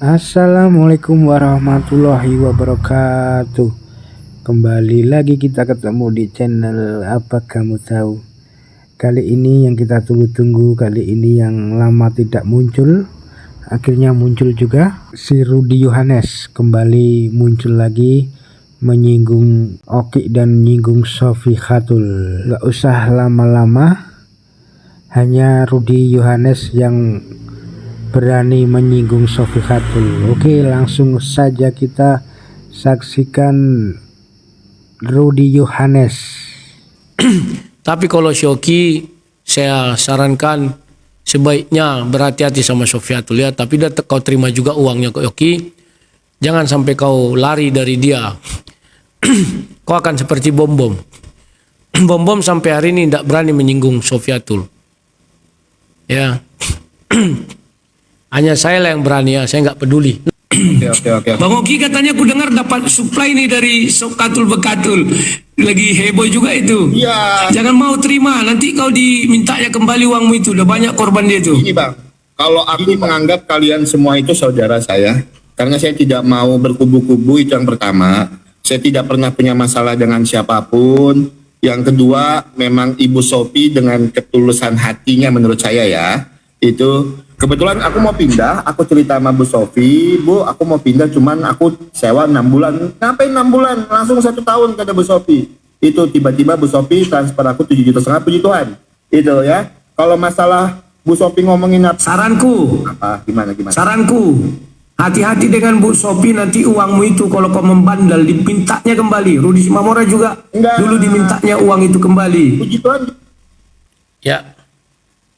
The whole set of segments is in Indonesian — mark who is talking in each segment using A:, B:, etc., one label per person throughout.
A: Assalamualaikum warahmatullahi wabarakatuh. Kembali lagi kita ketemu di channel Apa Kamu Tahu. Kali ini yang kita tunggu-tunggu, kali ini yang lama tidak muncul, akhirnya muncul juga. Si Rudy Yohanes kembali muncul lagi, menyinggung Oki dan menyinggung Sofi Khatul. Gak usah lama-lama, hanya Rudy Yohanes yang berani menyinggung Sofi Khatul. Oke, langsung saja kita saksikan Rudy Yohanes.
B: Tapi kalau Shoki, saya sarankan sebaiknya berhati-hati sama Sofiatul ya. Tapi kau terima juga uangnya Shoki. Jangan sampai kau lari dari dia. Kau akan seperti Bom-Bom. Bom-Bom sampai hari ini tidak berani menyinggung Sofiatul. Ya. Hanya saya lah yang berani ya, saya nggak peduli.
C: Oke.
B: Bang Oki katanya aku dengar dapat supply nih dari Sokatul Bekatul. Lagi heboh juga itu.
C: Iya.
B: Jangan mau terima, nanti kau dimintanya kembali uangmu itu. Udah banyak korban dia itu.
C: Ini Bang, kalau aku menganggap kalian semua itu saudara saya, karena saya tidak mau berkubu-kubu, itu yang pertama. Saya tidak pernah punya masalah dengan siapapun. Yang kedua, memang Ibu Sofi dengan ketulusan hatinya menurut saya ya, itu kebetulan aku mau pindah, aku cerita sama Bu Sofi, Bu aku mau pindah cuman aku sewa 6 bulan. Ngapain 6 bulan? Langsung 1 tahun kata Bu Sofi. Itu tiba-tiba Bu Sofi transfer aku 7,5 juta, puji Tuhan. Itu ya. Kalau masalah Bu Sofi ngomongin apa?
B: Saranku,
C: Gimana?
B: saranku, hati-hati dengan Bu Sofi, nanti uangmu itu kalau kau membandel dimintanya kembali. Rudy Simamora juga
C: Enggak.
B: dulu dimintanya uang itu kembali.
C: Puji Tuhan.
B: Ya,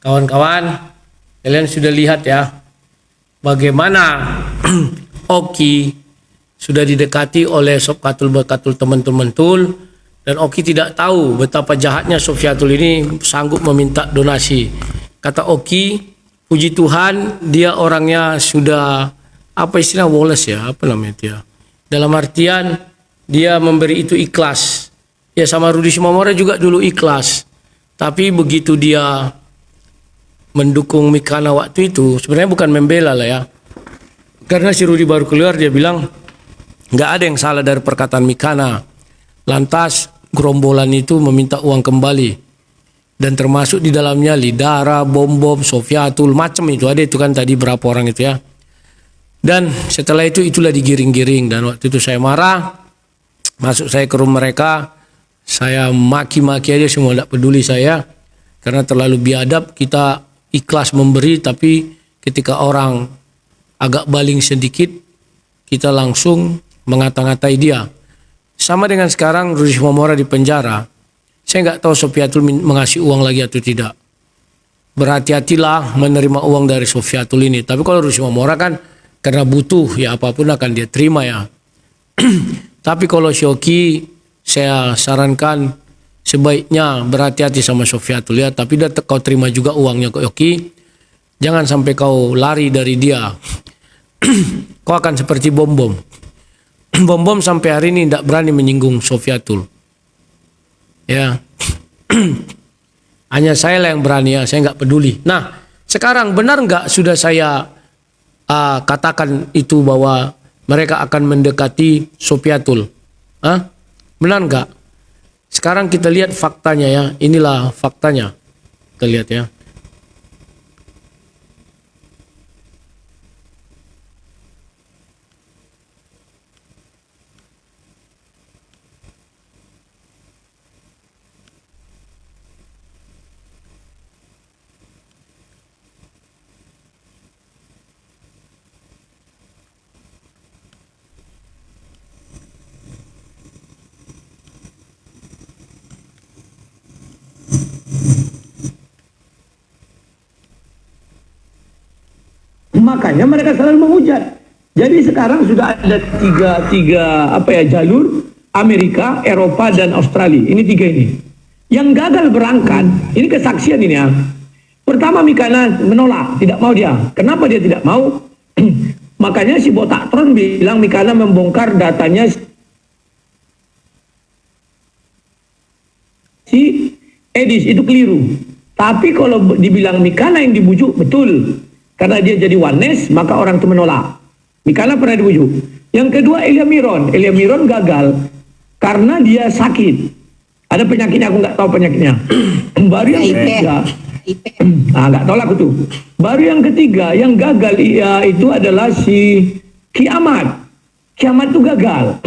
B: kawan-kawan, kalian sudah lihat ya bagaimana Oki sudah didekati oleh Sokatul Bekatul teman-teman Tul, dan Oki tidak tahu betapa jahatnya Sofiatul ini sanggup meminta donasi. Kata Oki, puji Tuhan dia orangnya sudah apa istilah Wallace ya, apa namanya dia. Dalam artian dia memberi itu ikhlas. Ya sama Rudy Simamora juga dulu ikhlas. Tapi begitu dia mendukung Mikana waktu itu, sebenarnya bukan membela lah ya. Karena si Rudy baru keluar, dia bilang nggak ada yang salah dari perkataan Mikana. Lantas gerombolan itu meminta uang kembali, dan termasuk di dalamnya Lidara, Bom-Bom, Sofiatul, macam itu ada itu kan tadi berapa orang itu ya. Dan setelah itu itulah digiring-giring, dan waktu itu saya marah, masuk saya ke rumah mereka, saya maki-maki aja semua, tidak peduli saya, karena terlalu biadab. Kita ikhlas memberi, tapi ketika orang agak baling sedikit, kita langsung mengata-ngatai dia. Sama dengan sekarang Rudy Simamora di penjara. Saya nggak tahu Sofiatul mengasih uang lagi atau tidak. Berhati-hatilah menerima uang dari Sofiatul ini. Tapi kalau Rudy Simamora kan karena butuh, ya apapun akan dia terima ya. Tapi kalau Shoki, saya sarankan sebaiknya berhati-hati sama Sofiatul ya. Tapi kau terima juga uangnya Shoki. Jangan sampai kau lari dari dia. Kau akan seperti Bom-Bom. Bom-Bom sampai hari ini tidak berani menyinggung Sofiatul. Ya. Hanya saya lah yang berani ya, saya nggak peduli. Nah, sekarang benar nggak sudah saya katakan itu bahwa mereka akan mendekati Sofiatul? Benar nggak? Sekarang kita lihat faktanya ya. Inilah faktanya. Kita lihat ya.
D: Makanya mereka selalu menghujat. Jadi sekarang sudah ada tiga jalur: Amerika, Eropa, dan Australia. Ini 3 ini. Yang gagal berangkat, ini kesaksian ini ya. Pertama Mikana menolak, tidak mau dia. Kenapa dia tidak mau? Makanya si Botatron bilang Mikana membongkar datanya si Edis, itu keliru. Tapi kalau dibilang Mikana yang dibujuk, betul. Karena dia jadi oneness, maka orang itu menolak. Mikala pernah dibujuk. Yang kedua Elia Miron. Elia Miron gagal karena dia sakit. Ada penyakitnya, aku nggak tahu penyakitnya. Baru yang ketiga, nggak tahu lah aku tuh. Baru yang ketiga yang gagal itu adalah si Kiamat. Kiamat itu gagal.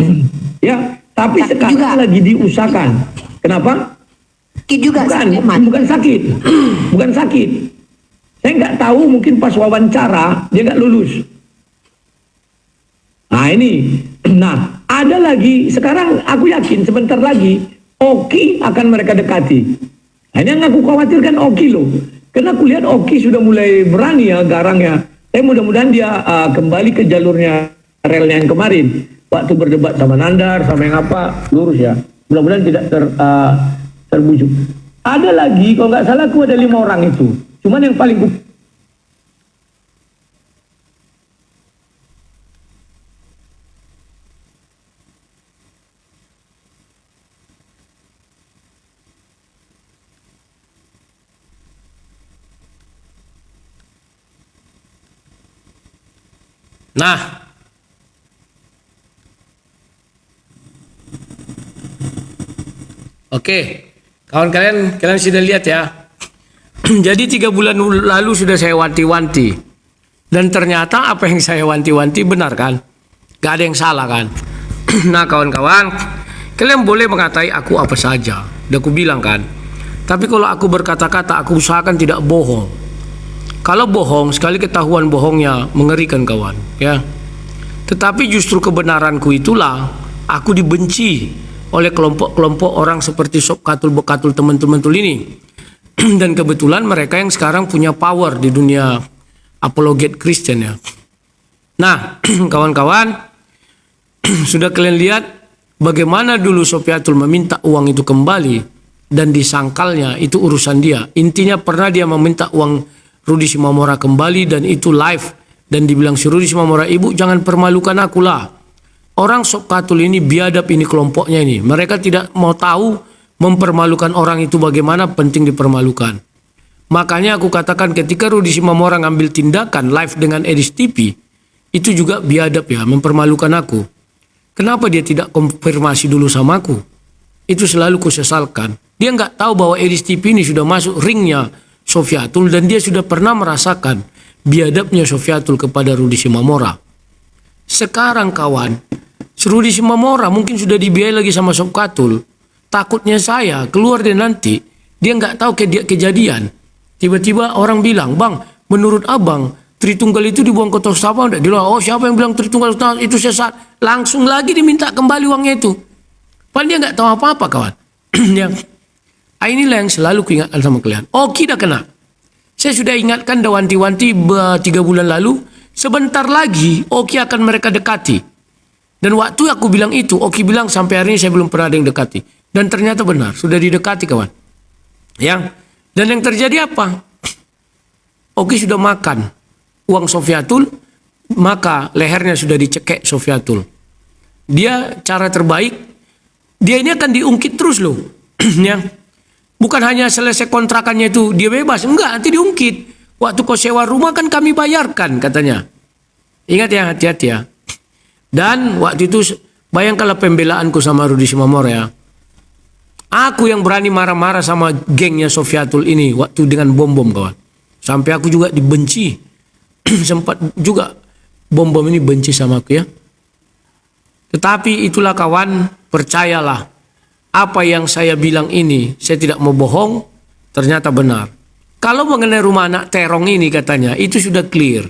D: Ya, tapi
E: sakit
D: sekarang
E: juga.
D: lagi diusahakan. Kenapa?
E: Sakit juga
D: Bukan sakit. Bukan sakit. Saya nggak tahu, mungkin pas wawancara dia nggak lulus. Nah ini. Nah, ada lagi. Sekarang aku yakin sebentar lagi Oki akan mereka dekati. Nah, ini yang aku khawatirkan Oki loh. Karena aku lihat Oki sudah mulai berani ya garangnya. Mudah-mudahan dia kembali ke jalurnya relnya yang kemarin. Waktu berdebat sama Nandar, sama yang apa, lurus ya. Mudah-mudahan tidak terbujuk. Ada lagi, kalau nggak salah aku ada 5 orang itu. Cuman yang paling
B: Nah, oke, kawan kalian sudah lihat ya. Jadi 3 bulan lalu sudah saya wanti-wanti, dan ternyata apa yang saya wanti-wanti benar kan? Gak ada yang salah kan? Nah kawan-kawan, kalian boleh mengatai aku apa saja, udah aku bilang kan. Tapi kalau aku berkata-kata, aku usahakan tidak bohong. Kalau bohong, sekali ketahuan bohongnya mengerikan kawan, ya. Tetapi justru kebenaranku itulah aku dibenci oleh kelompok-kelompok orang seperti Sob Katul Bekatul teman-teman ini. Dan kebetulan mereka yang sekarang punya power di dunia apologet Kristen ya. Nah, kawan-kawan, sudah kalian lihat bagaimana dulu Sofiatul meminta uang itu kembali dan disangkalnya itu urusan dia. Intinya pernah dia meminta uang Rudi Simamora kembali dan itu live, dan dibilang si Rudi Simamora, ibu jangan permalukan aku lah. Orang Sob Katul ini biadab, ini kelompoknya ini. Mereka tidak mau tahu mempermalukan orang itu bagaimana penting dipermalukan. Makanya aku katakan ketika Rudi Simamora ngambil tindakan live dengan Edis TV, itu juga biadab ya, mempermalukan aku. Kenapa dia tidak konfirmasi dulu sama aku? Itu selalu kusesalkan. Dia nggak tahu bahwa Edis TV ini sudah masuk ringnya Sofiatul dan dia sudah pernah merasakan biadabnya Sofiatul kepada Rudi Simamora. Sekarang kawan, Rudi Simamora mungkin sudah dibiayai lagi sama Sob Katul. Takutnya saya keluar dia nanti, dia nggak tahu kejadian. Tiba-tiba orang bilang, bang, menurut abang Tritunggal itu dibuang ke tong sampah. Dia bilang, oh siapa yang bilang Tritunggal itu sesat? Langsung lagi diminta kembali uangnya itu. Padahal dia nggak tahu apa-apa kawan. Inilah yang selalu kuingatkan sama kalian. Oki dah kena. Saya sudah ingatkan dah wanti-wanti 3 bulan lalu. Sebentar lagi Oki akan mereka dekati. Dan waktu aku bilang itu, Oki bilang sampai hari ini saya belum pernah ada yang dekati. Dan ternyata benar, sudah didekati kawan. Ya. Dan yang terjadi apa? Oki sudah makan uang Sofiatul, maka lehernya sudah dicekek Sofiatul. Dia cara terbaik, dia ini akan diungkit terus loh. Ya. Bukan hanya selesai kontrakannya itu dia bebas, enggak, nanti diungkit. Waktu kau sewa rumah kan kami bayarkan katanya. Ingat ya, hati-hati ya. Dan waktu itu bayangkanlah pembelaanku sama Rudi Simamora ya. Aku yang berani marah-marah sama gengnya Sofiatul ini waktu dengan bom-bom kawan. Sampai aku juga dibenci. Sempat juga bom-bom ini benci sama aku ya. Tetapi itulah kawan, percayalah. Apa yang saya bilang ini, saya tidak mau bohong, ternyata benar. Kalau mengenai rumah anak terong ini katanya, itu sudah clear.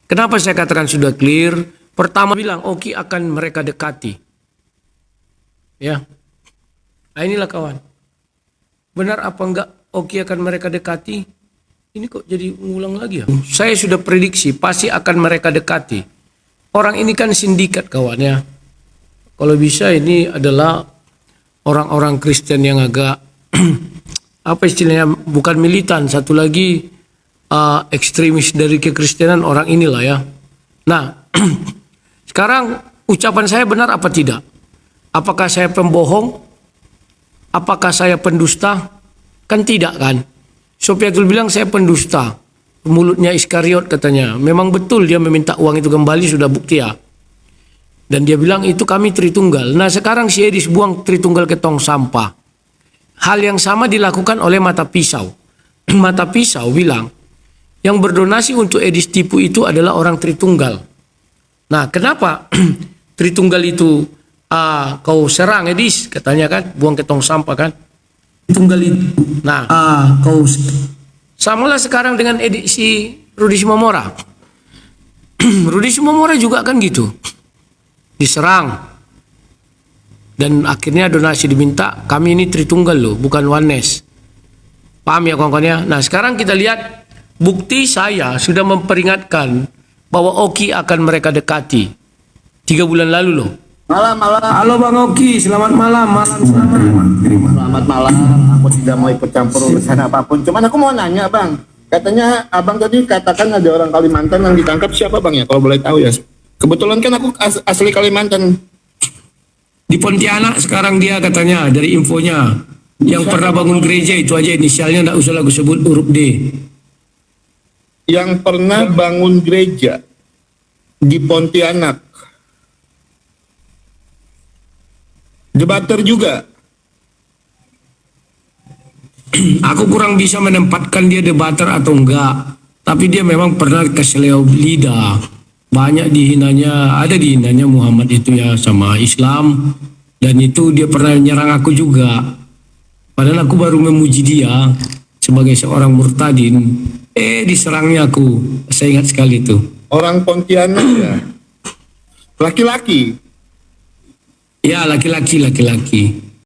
B: Kenapa saya katakan sudah clear? Pertama bilang, Oki akan mereka dekati. Ya. Nah inilah kawan. Benar apa enggak Oki akan mereka dekati? Ini kok jadi ngulang lagi ya? Saya sudah prediksi pasti akan mereka dekati. Orang ini kan sindikat kawan ya. Kalau bisa ini adalah orang-orang Kristen yang agak apa istilahnya, bukan militan, satu lagi ekstremis dari kekristenan, orang inilah ya. Nah, sekarang ucapan saya benar apa tidak? Apakah saya pembohong? Apakah saya pendusta? Kan tidak kan? Sofiatul bilang saya pendusta. mulutnya Iskariot katanya. Memang betul dia meminta uang itu kembali, sudah bukti ya. Dan dia bilang itu kami Tritunggal. Nah sekarang si Edis buang Tritunggal ke tong sampah. Hal yang sama dilakukan oleh Mata Pisau. Mata Pisau bilang yang berdonasi untuk Edis tipu itu adalah orang Tritunggal. Nah kenapa Tritunggal itu kau serang Edis katanya kan, buang ke tong sampah kan. Tritunggal itu. Nah kau samalah sekarang dengan Edis si Rudi Simomora. Rudi Simomora juga kan gitu. Diserang dan akhirnya donasi diminta, kami ini Tritunggal loh, bukan Oneness. Paham ya kawan-kawan ya? Nah sekarang kita lihat bukti. Saya sudah memperingatkan bahwa Oki akan mereka dekati 3 bulan lalu loh.
C: Malam.
B: Halo Bang Oki, selamat malam.
C: Selamat malam. Aku tidak mau ikut campur urusan apapun. Cuman aku mau nanya Bang. Katanya Abang tadi katakan ada orang Kalimantan yang ditangkap, siapa Bang ya? Kalau boleh tahu ya. Kebetulan kan aku asli Kalimantan.
B: Di Pontianak sekarang dia katanya, dari infonya. Yang pernah bangun gereja itu aja inisialnya, enggak usah aku sebut huruf D.
C: Yang pernah bangun gereja di Pontianak. Debater juga.
B: Aku kurang bisa menempatkan dia debater atau enggak. Tapi dia memang pernah ke seleo lidah. Banyak dihinanya, ada dihinanya Muhammad itu ya sama Islam. Dan itu dia pernah nyerang aku juga. Padahal aku baru memuji dia sebagai seorang murtadin. Diserangnya aku. Saya ingat sekali itu.
C: Orang Pontianak ya. Laki-laki.
B: Ya laki-laki.